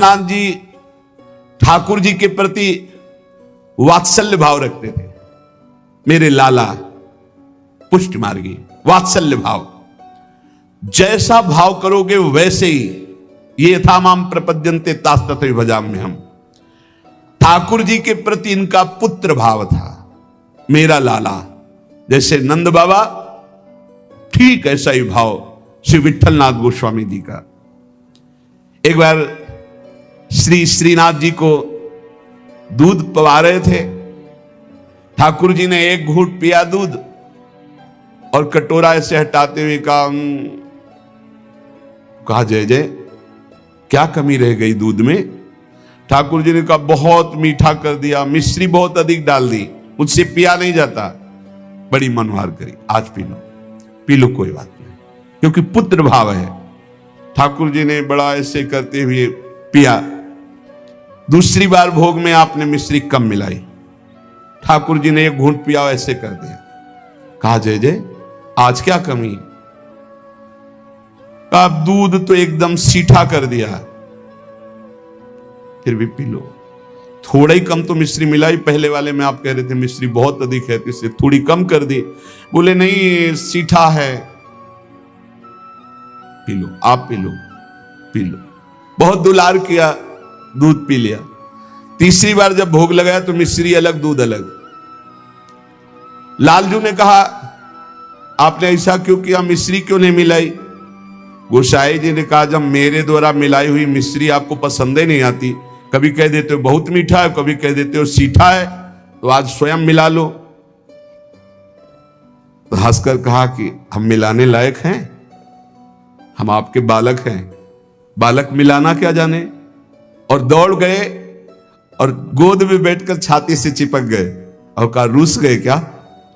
श्रीनाथ जी ठाकुर जी के प्रति वात्सल्य भाव रखते थे। मेरे लाला पुष्ट मार्गी, वात्सल्य भाव, जैसा भाव करोगे वैसे ही। ये था माम प्रपद्यन्ते तास्तथैव भजाम्यहम् हम। ठाकुर जी के प्रति इनका पुत्र भाव था। मेरा लाला, जैसे नंद बाबा, ठीक ऐसा ही भाव श्री विठलनाथ गोस्वामी जी का। एक बार श्री श्रीनाथ जी को दूध पिला रहे थे। ठाकुर जी ने एक घूंट पिया दूध और कटोरा ऐसे हटाते हुए कहा जय जय, क्या कमी रह गई दूध में? ठाकुर जी ने कहा बहुत मीठा कर दिया, मिश्री बहुत अधिक डाल दी, मुझसे पिया नहीं जाता। बड़ी मनोहार करी, आज पी लो कोई बात नहीं, क्योंकि पुत्र भाव है। ठाकुर जी ने बड़ा ऐसे करते हुए पिया। दूसरी बार भोग में आपने मिश्री कम मिलाई। ठाकुर जी ने एक घूंट पिया, ऐसे कर दिया। कहा जय जय, आज क्या कमी? कहा दूध तो एकदम सीठा कर दिया, फिर भी पी लो। थोड़ा ही कम तो मिश्री मिलाई, पहले वाले में आप कह रहे थे मिश्री बहुत अधिक है, तो इससे थोड़ी कम कर दी। बोले नहीं, सीठा है, पी लो, आप पी लो, पी लो। बहुत दुलार किया, दूध पी लिया। तीसरी बार जब भोग लगाया तो मिश्री अलग, दूध अलग। लालजू ने कहा आपने ऐसा क्यों किया, मिश्री क्यों नहीं मिलाई? गोसाई जी ने कहा जब मेरे द्वारा मिलाई हुई मिश्री आपको पसंद ही नहीं आती, कभी कह देते हो बहुत मीठा है, कभी कह देते हो सीठा है, तो आज स्वयं मिला लो। तो हंसकर कहा कि हम मिलाने लायक हैं? हम आपके बालक हैं, बालक मिलाना क्या जाने? और दौड़ गए और गोद में बैठकर छाती से चिपक गए और कहा रूस गए क्या,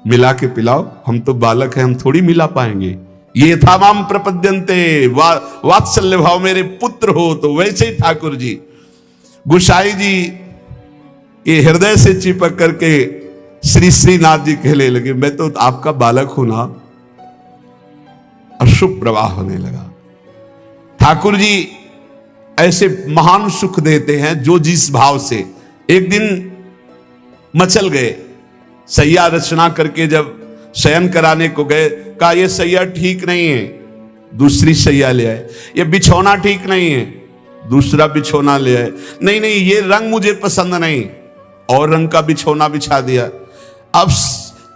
मिला के पिलाओ, हम तो बालक हैं, हम थोड़ी मिला पाएंगे। ये था माम प्रपद्यन्ते, वात्सल्य भाव, मेरे पुत्र हो। तो वैसे ही ठाकुर जी गोसाई जी के हृदय से चिपक करके श्री श्रीनाथ जी कहने लगे मैं तो आपका बालक हूं ना। अशुभ प्रवाह होने लगा। ठाकुर जी ऐसे महान सुख देते हैं जो जिस भाव से। एक दिन मचल गए, सैया रचना करके जब शयन कराने को गए, कहा यह सैया ठीक नहीं है, दूसरी सैया ले आए। ये बिछौना ठीक नहीं है, दूसरा बिछौना ले आए। नहीं नहीं, ये रंग मुझे पसंद नहीं, और रंग का बिछौना बिछा दिया। अब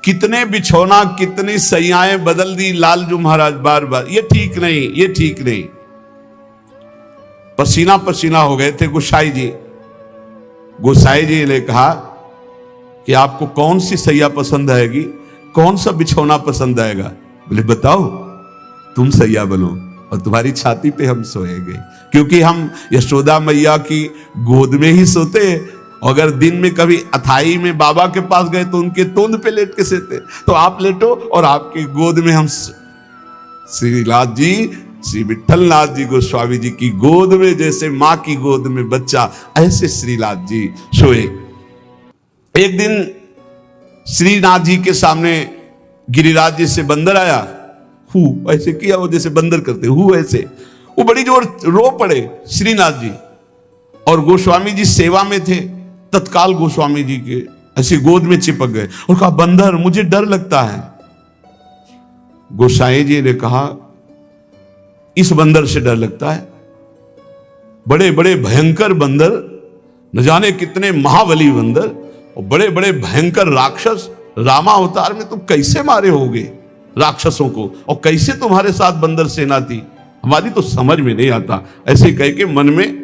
कितने बिछौना, कितनी सैयाएं बदल दी लालजू महाराज बार बार, ये ठीक नहीं, ये ठीक नहीं। पसीना पसीना हो गए थे गोसाई जी। गोसाई जी ने कहा कि आपको कौन सी सैया पसंद आएगी, कौन सा बिछौना पसंद आएगा? बोले बताओ, तुम सैया बनो और तुम्हारी छाती पे हम सोएंगे, क्योंकि हम यशोदा मैया की गोद में ही सोते। अगर दिन में कभी अथाई में बाबा के पास गए तो उनके तोंद पे लेट के सोते, तो आप लेटो और आपकी गोद में हम। श्रीनाथ जी, श्री विठलनाथ जी गोस्वामी जी की गोद में जैसे मां की गोद में बच्चा, ऐसे श्रीनाथ जी सोए। एक दिन श्रीनाथ जी के सामने गिरिराज जी से बंदर आया, हु ऐसे किया, वो जैसे बंदर करते हु ऐसे, वो बड़ी जोर रो पड़े श्रीनाथ जी। और गोस्वामी जी सेवा में थे, तत्काल गोस्वामी जी के ऐसे गोद में चिपक गए और कहा बंदर मुझे डर लगता है। गोसाई जी ने कहा इस बंदर से डर लगता है? बड़े बड़े भयंकर बंदर, न जाने कितने महाबली बंदर और बड़े बड़े भयंकर राक्षस, रामा अवतार में तुम कैसे मारे होगे राक्षसों को, और कैसे तुम्हारे साथ बंदर सेना थी, हमारी तो समझ में नहीं आता। ऐसे कह के मन में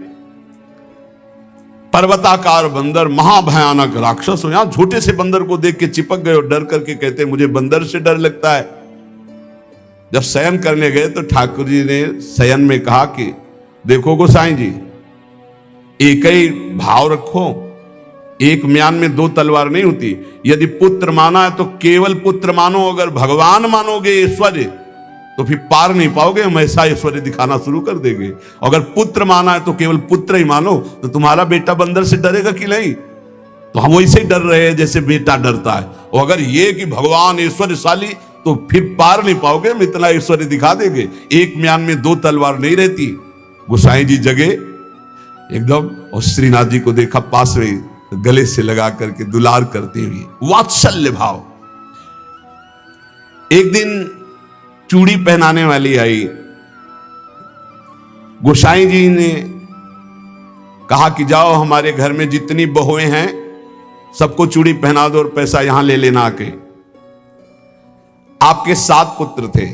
पर्वताकार बंदर, महाभयानक राक्षस हो, यहां छोटे से बंदर को देख के चिपक गए और डर करके कहते मुझे बंदर से डर लगता है। जब शयन करने गए तो ठाकुर जी ने शयन में कहा कि देखो गोसाई जी, एक ही भाव रखो, एक म्यान में दो तलवार नहीं होती। यदि पुत्र माना है तो केवल पुत्र मानो, अगर भगवान मानोगे ऐश्वर्य तो फिर पार नहीं पाओगे, हम ऐसा ऐश्वर्य दिखाना शुरू कर देंगे। अगर पुत्र माना है तो केवल पुत्र ही मानो, तो तुम्हारा बेटा बंदर से डरेगा कि नहीं? तो हम वैसे ही डर रहे हैं जैसे बेटा डरता है। और अगर ये कि भगवान ऐश्वर्यशाली, तो फिर पार नहीं पाओगे, हम इतना ऐश्वर्य दिखा देंगे। एक म्यान में दो तलवार नहीं रहती। गोसाई जी जगे, एकदम। और श्रीनाथ जी को देखा पास में, गले से लगा करके दुलार करते हुए, वात्सल्य भाव। एक दिन चूड़ी पहनाने वाली आई, गोसाई जी ने कहा कि जाओ हमारे घर में जितनी बहुएं हैं सबको चूड़ी पहना दो और पैसा यहां ले लेना आके। आपके 7 पुत्र थे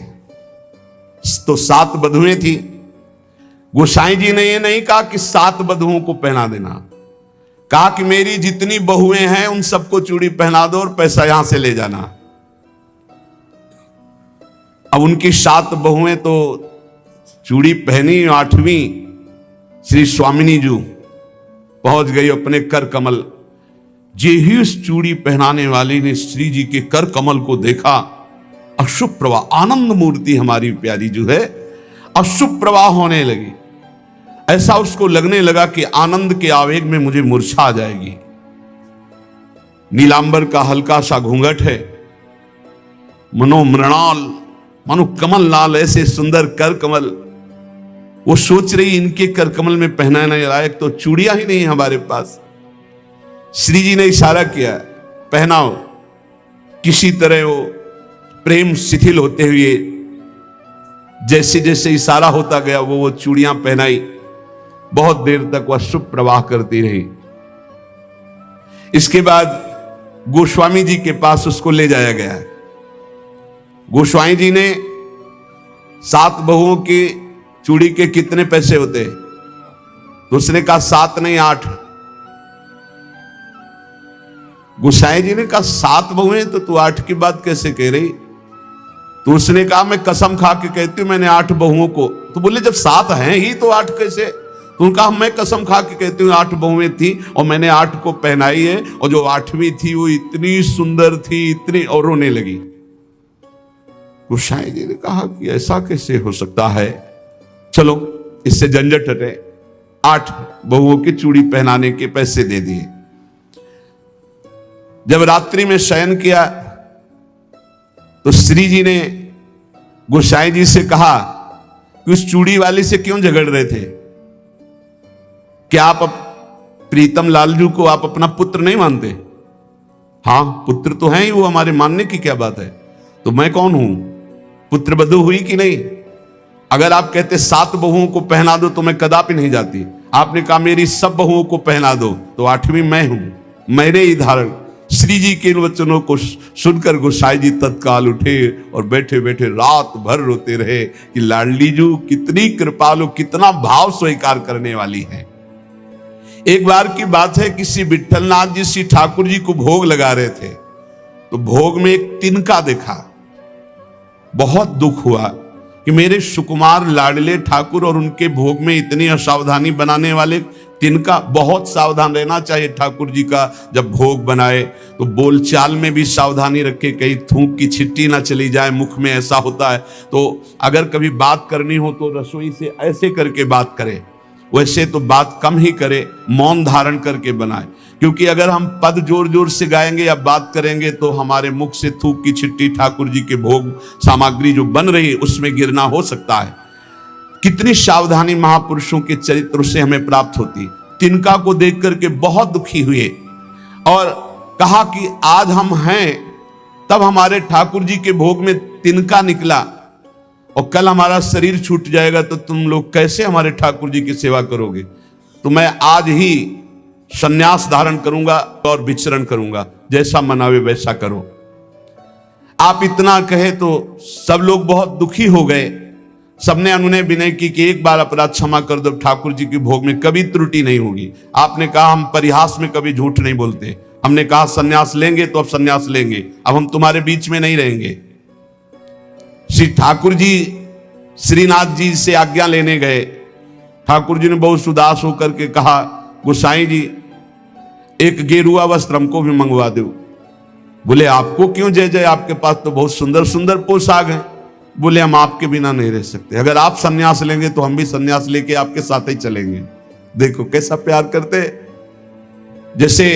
तो 7 बधुएं थी। गोसाई जी ने यह नहीं कहा कि 7 बधुओं को पहना देना, कहा कि मेरी जितनी बहुएं हैं उन सबको चूड़ी पहना दो और पैसा यहां से ले जाना। अब उनकी 7 बहुएं तो चूड़ी पहनी, 8वीं श्री स्वामिनी जी पहुंच गई अपने कर कमल। जे ही उस चूड़ी पहनाने वाली ने श्री जी के कर कमल को देखा, अशुभ प्रवाह, आनंद मूर्ति हमारी प्यारी जो है, अशुभ प्रवाह होने लगी। ऐसा उसको लगने लगा कि आनंद के आवेग में मुझे मूर्छा आ जाएगी। नीलांबर का हल्का सा घूंघट है, मनो मृणाल, मनो कमल लाल, ऐसे सुंदर कर कमल। वो सोच रही इनके कर कमल में पहनाने लायक तो चूड़ियां ही नहीं हमारे पास। श्री जी ने इशारा किया, पहनाओ। किसी तरह वो प्रेम शिथिल होते हुए जैसे जैसे इशारा होता गया वो चूड़ियां पहनाई। बहुत देर तक वह शुभ प्रवाह करती रही। इसके बाद गोस्वामी जी के पास उसको ले जाया गया। गोस्वामी जी ने 7 बहुओं की चूड़ी के कितने पैसे होते, तो उसने कहा 7 नहीं 8। गोसाई जी ने कहा 7 बहुएं तो तू 8 की बात कैसे कह रही? तो उसने कहा मैं कसम खा के कहती हूं मैंने 8 बहुओं को। तो बोले जब 7 हैं ही तो 8 कैसे? तो उन्होंने कहा मैं कसम खा के कहती हूँ 8 बहुएं थी और मैंने 8 को पहनाई है, और जो 8वीं थी वो इतनी सुंदर थी, इतनी, और रोने लगी। गोसाई जी ने कहा कि ऐसा कैसे हो सकता है, चलो इससे झंझट हटे। 8 बहुओं की चूड़ी पहनाने के पैसे दे दिए। जब रात्रि में शयन किया तो श्री जी ने गोसाई जी से कहा कि उस चूड़ी वाली से क्यों झगड़ रहे थे? क्या आप प्रीतम लालजू को आप अपना पुत्र नहीं मानते? हाँ पुत्र तो है ही, वो हमारे मानने की क्या बात है। तो मैं कौन हूं? पुत्र बधू हुई कि नहीं? अगर आप कहते 7 बहुओं को पहना दो तो मैं कदापि नहीं जाती। आपने कहा मेरी सब बहुओं को पहना दो, तो 8वीं मैं हूं, मेरे ही धारण। श्री जी के इन वचनों को सुनकर गोसाई जी तत्काल उठे और बैठे बैठे रात भर रोते रहे कि लाडली जू कितनी कृपालु, कितना भाव स्वीकार करने वाली है। एक बार की बात है, किसी विठलनाथ जी श्री ठाकुर जी को भोग लगा रहे थे, तो भोग में एक तिनका देखा। बहुत दुख हुआ कि मेरे सुकुमार लाडले ठाकुर और उनके भोग में इतनी असावधानी बनाने वाले तिनका। बहुत सावधान रहना चाहिए ठाकुर जी का, जब भोग बनाए तो बोलचाल में भी सावधानी रखे, कहीं थूक की छिट्टी ना चली जाए मुख में। ऐसा होता है, तो अगर कभी बात करनी हो तो रसोई से ऐसे करके बात करे, वैसे तो बात कम ही करे, मौन धारण करके बनाए। क्योंकि अगर हम पद जोर जोर से गाएंगे या बात करेंगे तो हमारे मुख से थूक की छिट्टी ठाकुर जी के भोग सामग्री जो बन रही है उसमें गिरना हो सकता है। कितनी सावधानी महापुरुषों के चरित्र से हमें प्राप्त होती। तिनका को देख करके बहुत दुखी हुए और कहा कि आज हम हैं, तब हमारे ठाकुर जी के भोग में तिनका निकला, और कल हमारा शरीर छूट जाएगा तो तुम लोग कैसे हमारे ठाकुर जी की सेवा करोगे? तो मैं आज ही संन्यास धारण करूंगा और विचरण करूंगा, जैसा मनावे वैसा करो। आप इतना कहे तो सब लोग बहुत दुखी हो गए। सबने अनुनय विनय की कि एक बार अपराध क्षमा कर दो, ठाकुर जी के भोग में कभी त्रुटि नहीं होगी। आपने कहा हम परिहास में कभी झूठ नहीं बोलते। हमने कहा सन्यास लेंगे तो अब सन्यास लेंगे, अब हम तुम्हारे बीच में नहीं रहेंगे। श्री ठाकुर जी श्रीनाथ जी से आज्ञा लेने गए। ठाकुर जी ने बहुत उदास होकर के कहा, गोसाई जी एक गेरुआ वस्त्र हमको भी मंगवा दो। बोले आपको क्यों जय जय, आपके पास तो बहुत सुंदर सुंदर पोशाक हैं। बोले हम आपके बिना नहीं रह सकते, अगर आप सन्यास लेंगे तो हम भी सन्यास लेके आपके साथ ही चलेंगे। देखो कैसा प्यार करते, जैसे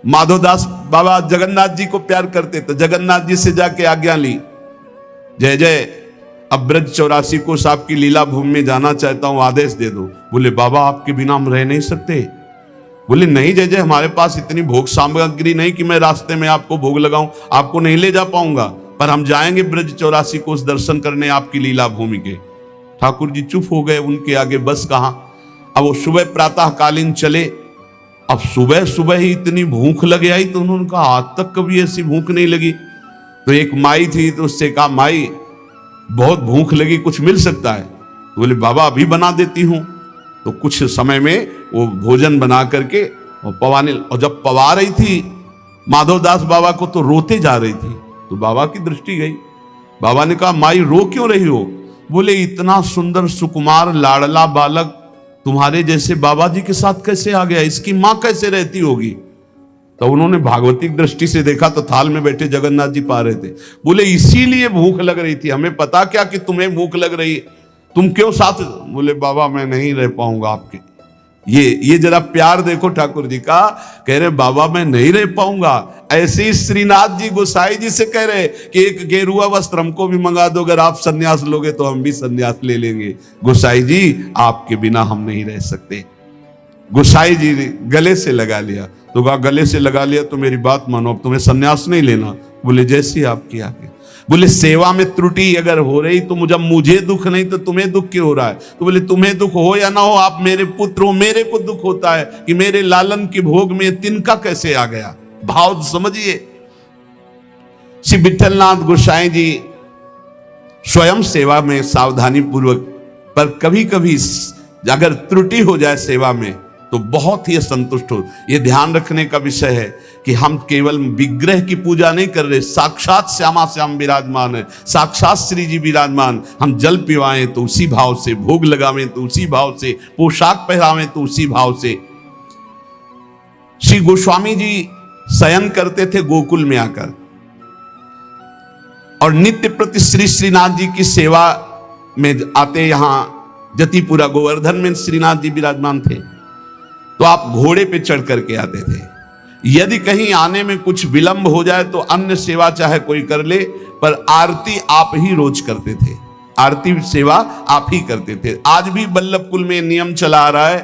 माधोदास बाबा जगन्नाथ जी को प्यार करते तो जगन्नाथ जी से जाके आज्ञा ली, जय जय अब ब्रज 84 कोस आपकी लीला भूमि में जाना चाहता हूं, आदेश दे दो। बोले बाबा आपके बिना हम रह नहीं सकते। बोले नहीं जय जय, हमारे पास इतनी भोग सामग्री नहीं कि मैं रास्ते में आपको भोग लगाऊं, आपको नहीं ले जा पाऊंगा, पर हम जाएंगे ब्रज 84 कोस दर्शन करने आपकी लीला भूमि के। ठाकुर जी चुप हो गए, उनके आगे बस कहां। अब वो सुबह प्रातःकालीन चले। अब सुबह सुबह ही इतनी भूख लग आई तो उन्होंने कहा आज तक कभी ऐसी भूख नहीं लगी। तो एक माई थी, तो उससे कहा माई बहुत भूख लगी, कुछ मिल सकता है? तो बोले बाबा अभी बना देती हूं। तो कुछ समय में वो भोजन बना करके और पवाने, और जब पवा रही थी माधवदास बाबा को तो रोते जा रही थी। तो बाबा की दृष्टि गई। बाबा ने कहा माई रो क्यों रही हो? बोले इतना सुंदर सुकुमार लाडला बालक तुम्हारे जैसे बाबा जी के साथ कैसे आ गया, इसकी मां कैसे रहती होगी? तो उन्होंने भागवतिक दृष्टि से देखा तो थाल में बैठे जगन्नाथ जी पा रहे थे। बोले इसीलिए भूख लग रही थी, हमें पता क्या कि तुम्हें भूख लग रही, तुम क्यों साथ? बोले बाबा मैं नहीं रह पाऊंगा आपके। ये जरा प्यार देखो ठाकुर जी का। कह रहे बाबा मैं नहीं रह पाऊंगा। ऐसे ही श्रीनाथ जी गोसाई जी से कह रहे कि एक गेरुआ वस्त्र हमको भी मंगा दो, अगर आप सन्यास लोगे तो हम भी सन्यास ले लेंगे। गोसाई जी आपके बिना हम नहीं रह सकते। गोसाई जी ने गले से लगा लिया। तो कहा गले से लगा लिया तो मेरी बात मानो, अब तुम्हें सन्यास नहीं लेना। बोले जैसी आपकी आज्ञा। बोले सेवा में त्रुटि अगर हो रही तो मुझे दुख नहीं तो तुम्हें दुख क्यों हो रहा है? तो बोले तुम्हें दुख हो या ना हो, आप मेरे पुत्र हो, मेरे को दुख होता है कि मेरे लालन के भोग में तिनका कैसे आ गया। भाव समझिए। श्री विठलनाथ गोसाई जी स्वयं सेवा में सावधानी पूर्वक, पर कभी कभी अगर त्रुटि हो जाए सेवा में तो बहुत ही असंतुष्ट हो। यह ध्यान रखने का विषय है कि हम केवल विग्रह की पूजा नहीं कर रहे, साक्षात श्यामा श्याम विराजमान है, साक्षात श्री जी विराजमान। हम जल पिवाएं तो उसी भाव से, भोग लगावें तो उसी भाव से, पोशाक पहरावें तो उसी भाव से। श्री गोस्वामी जी शयन करते थे गोकुल में आकर, और नित्य प्रति श्री श्रीनाथ जी की सेवा में आते। यहां जतिपुरा गोवर्धन में श्रीनाथ जी विराजमान थे, तो आप घोड़े पे चढ़ करके आते थे। यदि कहीं आने में कुछ विलंब हो जाए तो अन्य सेवा चाहे कोई कर ले, पर आरती आप ही रोज करते थे, आरती सेवा आप ही करते थे। आज भी बल्लभ कुल में नियम चला आ रहा है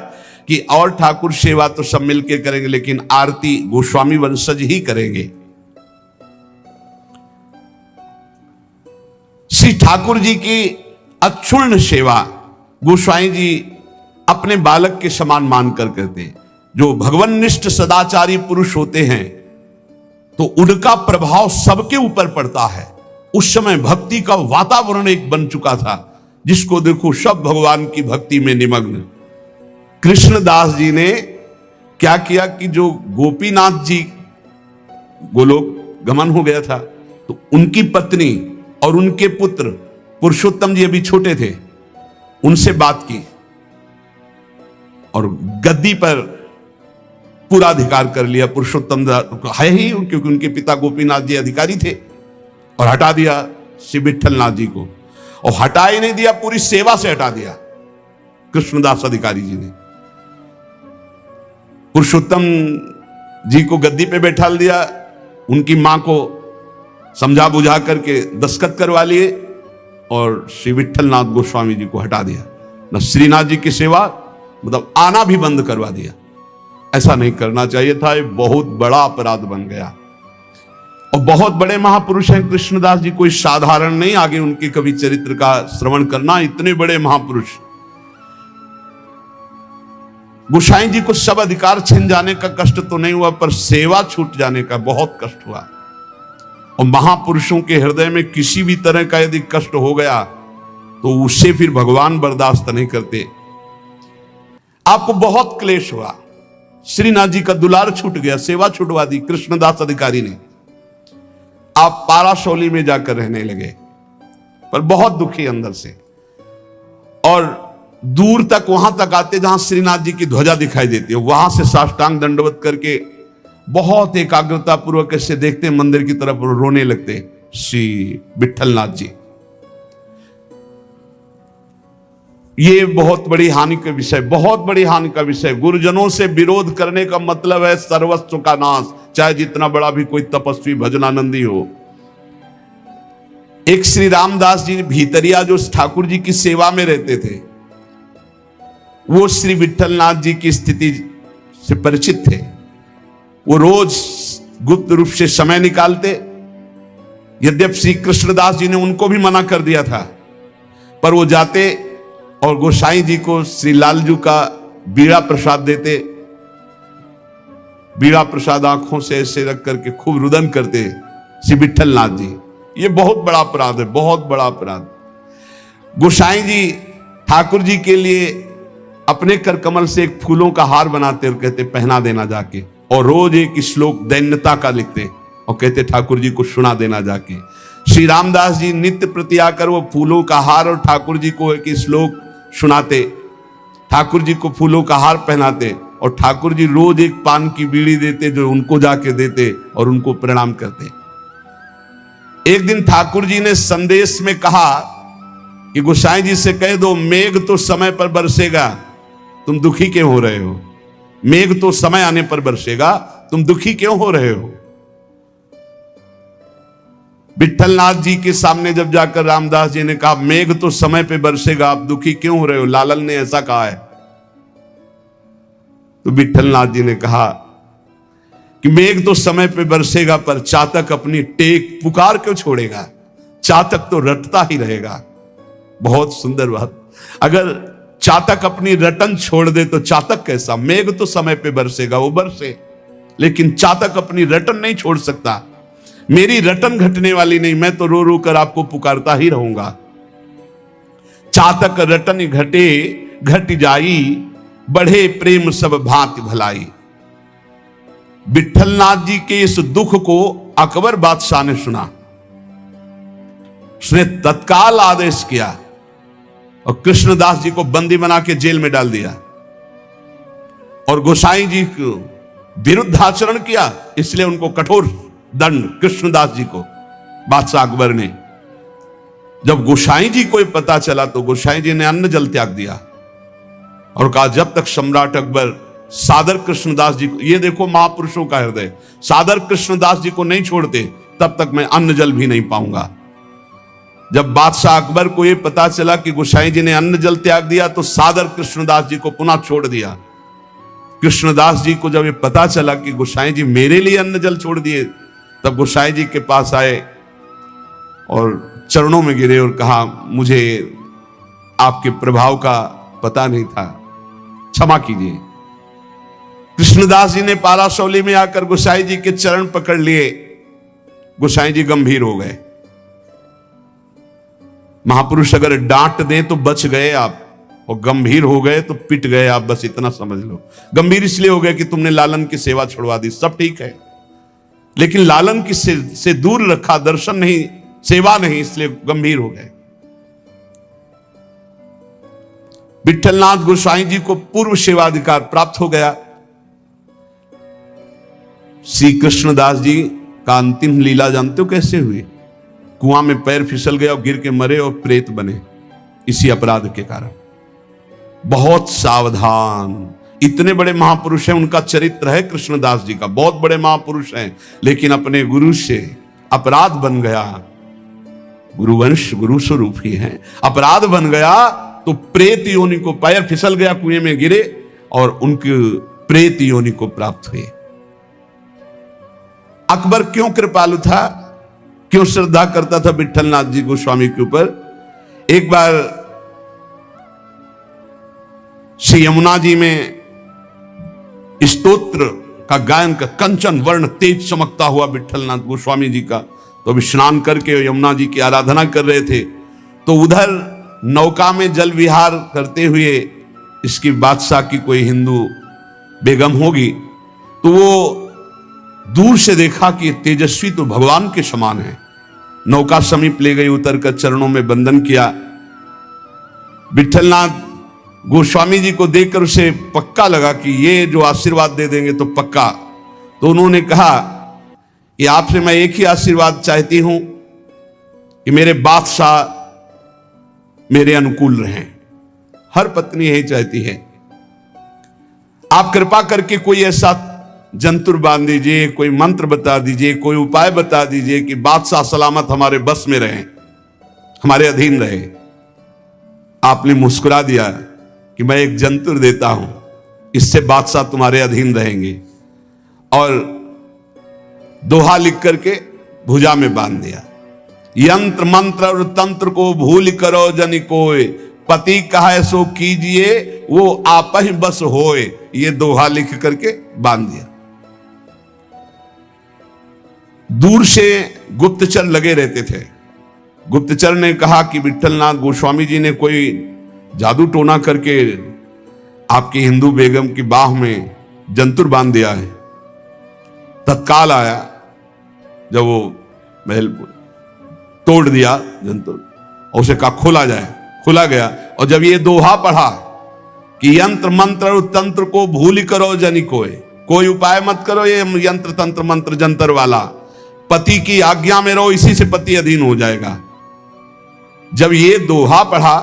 कि और ठाकुर सेवा तो सब मिलकर करेंगे, लेकिन आरती गोस्वामी वंशज ही करेंगे। श्री ठाकुर जी की अक्षुण्ण सेवा गोस्वामी जी अपने बालक के समान मानकर करते। जो भगवन्निष्ठ सदाचारी पुरुष होते हैं तो उनका प्रभाव सबके ऊपर पड़ता है। उस समय भक्ति का वातावरण एक बन चुका था, जिसको देखो सब भगवान की भक्ति में निमग्न। कृष्णदास जी ने क्या किया कि जो गोपीनाथ जी गोलोक गमन हो गया था, तो उनकी पत्नी और उनके पुत्र पुरुषोत्तम जी अभी छोटे थे, उनसे बात की और गद्दी पर पूरा अधिकार कर लिया। पुरुषोत्तम है ही, क्योंकि उनके पिता गोपीनाथ जी अधिकारी थे, और हटा दिया श्री विठलनाथ जी को। और हटा ही नहीं दिया, पूरी सेवा से हटा दिया कृष्णदास अधिकारी जी ने। पुरुषोत्तम जी को गद्दी पे बैठा दिया, उनकी मां को समझा बुझा करके दस्तखत करवा लिए, और श्री विठलनाथ गोस्वामी जी को हटा दिया। न श्रीनाथ जी की सेवा, मतलब आना भी बंद करवा दिया। ऐसा नहीं करना चाहिए था, ये बहुत बड़ा अपराध बन गया। और बहुत बड़े महापुरुष हैं कृष्णदास जी, कोई साधारण नहीं। आगे उनके कभी चरित्र का श्रवण करना, इतने बड़े महापुरुष। गोसाई जी को सब अधिकार छिन जाने का कष्ट तो नहीं हुआ, पर सेवा छूट जाने का बहुत कष्ट हुआ। और महापुरुषों के हृदय में किसी भी तरह का यदि कष्ट हो गया तो उससे फिर भगवान बर्दाश्त नहीं करते। आपको बहुत क्लेश हुआ, श्रीनाथ जी का दुलार छूट गया, सेवा छुटवा दी कृष्णदास अधिकारी ने। आप पाराशौली में जाकर रहने लगे, पर बहुत दुखी अंदर से। और दूर तक वहां तक आते जहां श्रीनाथ जी की ध्वजा दिखाई देती है, वहां से साष्टांग दंडवत करके बहुत एकाग्रता पूर्वक ऐसे देखते मंदिर की तरफ, रोने लगते श्री विठलनाथ जी। ये बहुत बड़ी हानि का विषय, बहुत बड़ी हानि का विषय। गुरुजनों से विरोध करने का मतलब है सर्वस्व का नाश, चाहे जितना बड़ा भी कोई तपस्वी भजनानंदी हो। एक श्री रामदास जी भीतरिया जो ठाकुर जी की सेवा में रहते थे, वो श्री विठलनाथ जी की स्थिति से परिचित थे। वो रोज गुप्त रूप से समय निकालते। यद्यपि श्री कृष्णदास जी ने उनको भी मना कर दिया था, पर वो जाते और गोसाई जी को श्री लालजू का बीड़ा प्रसाद देते। बीड़ा प्रसाद आंखों से ऐसे रख करके खूब रुदन करते श्री विठलनाथ जी। ये बहुत बड़ा अपराध है, बहुत बड़ा अपराध। गोसाई जी ठाकुर जी के लिए अपने कर कमल से एक फूलों का हार बनाते और कहते पहना देना जाके, और रोज एक श्लोक दैन्यता का लिखते और कहते ठाकुर जी को सुना देना जाके। श्री रामदास जी नित्य प्रति आकर वो फूलों का हार और ठाकुर जी को एक श्लोक सुनाते, ठाकुर जी को फूलों का हार पहनाते, और ठाकुर जी रोज एक पान की बीड़ी देते जो उनको जाके देते और उनको प्रणाम करते। एक दिन ठाकुर जी ने संदेश में कहा कि गोसाई जी से कह दो मेघ तो समय पर बरसेगा, तुम दुखी क्यों हो रहे हो? मेघ तो समय आने पर बरसेगा, तुम दुखी क्यों हो रहे हो? विठलनाथ जी के सामने जब जाकर रामदास जी ने कहा मेघ तो समय पे बरसेगा, आप दुखी क्यों हो रहे हो? लालन ने ऐसा कहा है। तो विठलनाथ जी ने कहा कि मेघ तो समय पे बरसेगा, पर चातक अपनी टेक पुकार क्यों छोड़ेगा? चातक तो रटता ही रहेगा। बहुत सुंदर बात। अगर चातक अपनी रटन छोड़ दे तो चातक कैसा? मेघ तो समय पे बरसेगा, वो बरसे, लेकिन चातक अपनी रटन नहीं छोड़ सकता। मेरी रटन घटने वाली नहीं, मैं तो रो रो कर आपको पुकारता ही रहूंगा। चातक रटन घटे घट जाई, बढ़े प्रेम सब भांति भलाई। विठलनाथ जी के इस दुख को अकबर बादशाह ने सुना। उसने तत्काल आदेश किया और कृष्णदास जी को बंदी बना के जेल में डाल दिया और गोसाई जी को विरुद्ध आचरण किया, इसलिए उनको कठोर दंड कृष्णदास जी को बादशाह अकबर ने। जब गोसाई जी को पता चला तो गोसाई जी ने अन्न जल त्याग दिया और कहा जब तक सम्राट अकबर सादर कृष्णदास जी को, ये देखो महापुरुषों का हृदय, सादर कृष्णदास जी को नहीं छोड़ते तब तक मैं अन्न जल भी नहीं पाऊंगा। जब बादशाह अकबर को यह पता चला कि गोसाई जी ने अन्न जल त्याग दिया तो सादर कृष्णदास जी को पुनः छोड़ दिया। कृष्णदास जी को जब ये पता चला कि गोसाई जी मेरे लिए अन्न जल छोड़ दिए, तब गोसाई जी के पास आए और चरणों में गिरे और कहा मुझे आपके प्रभाव का पता नहीं था, क्षमा कीजिए। कृष्णदास जी ने पारासौली में आकर गोसाई जी के चरण पकड़ लिए। गोसाई जी गंभीर हो गए। महापुरुष अगर डांट दे तो बच गए आप, और गंभीर हो गए तो पिट गए आप, बस इतना समझ लो। गंभीर इसलिए हो गए कि तुमने लालन की सेवा छुड़वा दी, सब ठीक है, लेकिन लालन की से दूर रखा, दर्शन नहीं, सेवा नहीं, इसलिए गंभीर हो गए। विठलनाथ गोसाई जी को पूर्व सेवाधिकार प्राप्त हो गया। श्री कृष्णदास जी का अंतिम लीला जानते हो कैसे हुई? कुआं में पैर फिसल गया और गिर के मरे और प्रेत बने, इसी अपराध के कारण। बहुत सावधान। इतने बड़े महापुरुष हैं, उनका चरित्र है कृष्णदास जी का, बहुत बड़े महापुरुष हैं, लेकिन अपने गुरु से अपराध बन गया। गुरुवंश गुरु स्वरूप ही है, अपराध बन गया तो प्रेत योनि को, पैर फिसल गया, कुएं में गिरे और उनके प्रेत योनि को प्राप्त हुए। अकबर क्यों कृपालु था, क्यों श्रद्धा करता था विठलनाथ जी गोस्वामी के ऊपर? एक बार श्री यमुना जी में स्तोत्र का गायन का कंचन वर्ण तेज चमकता हुआ विठलनाथ गोस्वामी जी का, तो अभी स्नान करके यमुना जी की आराधना कर रहे थे, तो उधर नौका में जल विहार करते हुए इसकी बादशाह की कोई हिंदू बेगम होगी, तो वो दूर से देखा कि तेजस्वी तो भगवान के समान है। नौका समीप ले गई, उतर कर चरणों में वंदन किया। विठलनाथ गोस्वामी जी को देखकर उसे पक्का लगा कि ये जो आशीर्वाद दे देंगे तो पक्का। तो उन्होंने कहा कि आपसे मैं एक ही आशीर्वाद चाहती हूं कि मेरे बादशाह मेरे अनुकूल रहें। हर पत्नी यही चाहती है। आप कृपा करके कोई ऐसा जंतुर बांध दीजिए, कोई मंत्र बता दीजिए, कोई उपाय बता दीजिए कि बादशाह सलामत हमारे बस में रहें। हमारे अधीन रहे। आपने मुस्कुरा दिया कि मैं एक जंतुर देता हूं, इससे बादशाह तुम्हारे अधीन रहेंगे, और दोहा लिख करके भुजा में बांध दिया। यंत्र मंत्र और तंत्र को भूल करो जनि कोय, पति कहे सो कीजिए वो आप ही बस होए। ये दोहा लिख करके बांध दिया। दूर से गुप्तचर लगे रहते थे। गुप्तचर ने कहा कि विट्ठलनाथ गोस्वामी जी ने कोई जादू टोना करके आपकी हिंदू बेगम की बाह में जंतुर बांध दिया है। तत्काल आया, जब वो महल तोड़ दिया जंतुर और उसे कहा खोला जाए, खुला गया। और जब ये दोहा पढ़ा कि यंत्र मंत्र और तंत्र को भूल करो जनि कोय, कोई उपाय मत करो ये यंत्र तंत्र मंत्र जंतर वाला, पति की आज्ञा में रहो, इसी से पति अधीन हो जाएगा। जब ये दोहा पढ़ा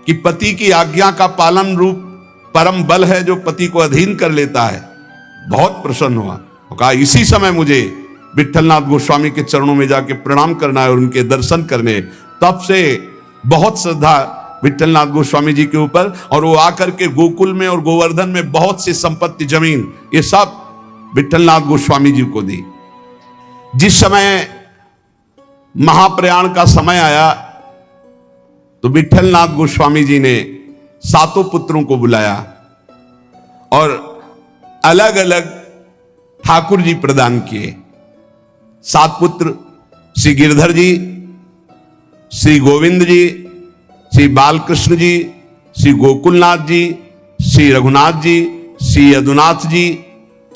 कि पति की आज्ञा का पालन रूप परम बल है जो पति को अधीन कर लेता है, बहुत प्रसन्न हुआ। कहा इसी समय मुझे विट्ठलनाथ गोस्वामी के चरणों में जाके प्रणाम करना है और उनके दर्शन करने। तब से बहुत श्रद्धा विट्ठलनाथ गोस्वामी जी के ऊपर, और वो आकर के गोकुल में और गोवर्धन में बहुत सी संपत्ति जमीन ये सब विट्ठलनाथ गोस्वामी जी को दी। जिस समय महाप्रयाण का समय आया तो विट्ठलनाथ गोस्वामी जी ने सातों पुत्रों को बुलाया और अलग अलग ठाकुर जी प्रदान किए। 7 पुत्र श्री गिरधर जी, श्री गोविंद जी, श्री बालकृष्ण जी, श्री गोकुलनाथ जी, श्री रघुनाथ जी, श्री यदुनाथ जी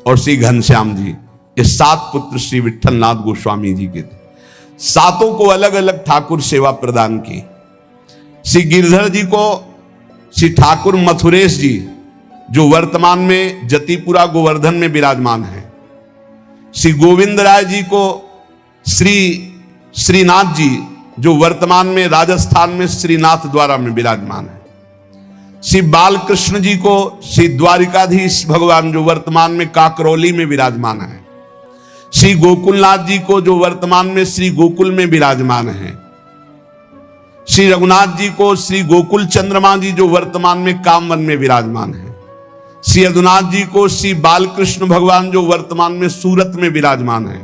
और श्री घनश्याम जी। ये 7 पुत्र श्री विट्ठलनाथ गोस्वामी जी के थे। सातों को अलग अलग ठाकुर सेवा प्रदान की। श्री गिरधर जी को श्री ठाकुर मथुरेश जी, जो वर्तमान में जतिपुरा गोवर्धन में विराजमान है। श्री गोविंद राय जी को श्री श्रीनाथ जी, जो वर्तमान में राजस्थान में श्रीनाथ द्वारा में विराजमान है। श्री बालकृष्ण जी को श्री द्वारिकाधीश भगवान, जो वर्तमान में काकरौली में विराजमान है। श्री गोकुलनाथ जी को, जो वर्तमान में श्री गोकुल में विराजमान है। श्री रघुनाथ जी को श्री गोकुल चंद्रमा जी, जो वर्तमान में कामवन में विराजमान है। श्री यदुनाथ जी को श्री बालकृष्ण भगवान, जो वर्तमान में सूरत में विराजमान है।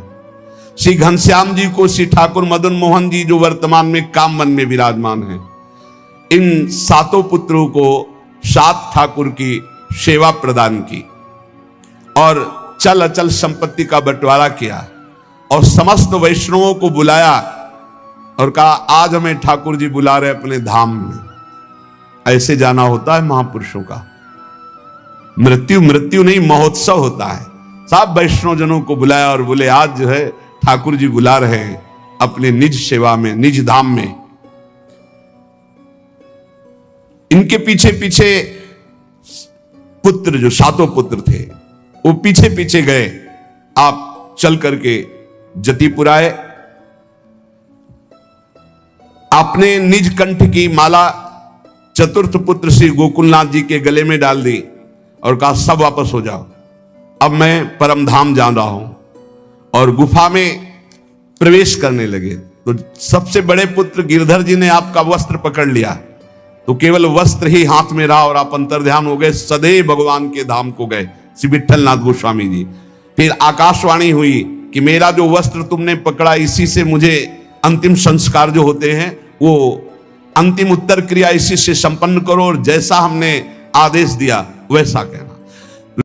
श्री घनश्याम जी को श्री ठाकुर मदन मोहन जी, जो वर्तमान में कामवन में विराजमान है। इन सातों पुत्रों को 7 ठाकुर की सेवा प्रदान की और चल अचल संपत्ति का बंटवारा किया और समस्त वैष्णवों को बुलाया और कहा आज हमें ठाकुर जी बुला रहे अपने धाम में। ऐसे जाना होता है महापुरुषों का। मृत्यु मृत्यु नहीं, महोत्सव होता है। सब वैष्णव जनों को बुलाया और बोले आज जो है ठाकुर जी बुला रहे हैं अपने निज सेवा में, निज धाम में। इनके पीछे पीछे पुत्र, जो 7 पुत्र थे, वो पीछे पीछे गए। आप चल करके जतिपुर आए। आपने निज कंठ की माला चतुर्थ पुत्र श्री गोकुलनाथ जी के गले में डाल दी और कहा सब वापस हो जाओ, अब मैं परम धाम जा रहा हूं। और गुफा में प्रवेश करने लगे तो सबसे बड़े पुत्र गिरधर जी ने आपका वस्त्र पकड़ लिया, तो केवल वस्त्र ही हाथ में रहा और आप अंतर्ध्यान हो गए, सदैव भगवान के धाम को गए श्री विट्ठलनाथ गोस्वामी जी। फिर आकाशवाणी हुई कि मेरा जो वस्त्र तुमने पकड़ा, इसी से मुझे अंतिम संस्कार जो होते हैं वो अंतिम उत्तर क्रिया इसी से संपन्न करो और जैसा हमने आदेश दिया वैसा करो।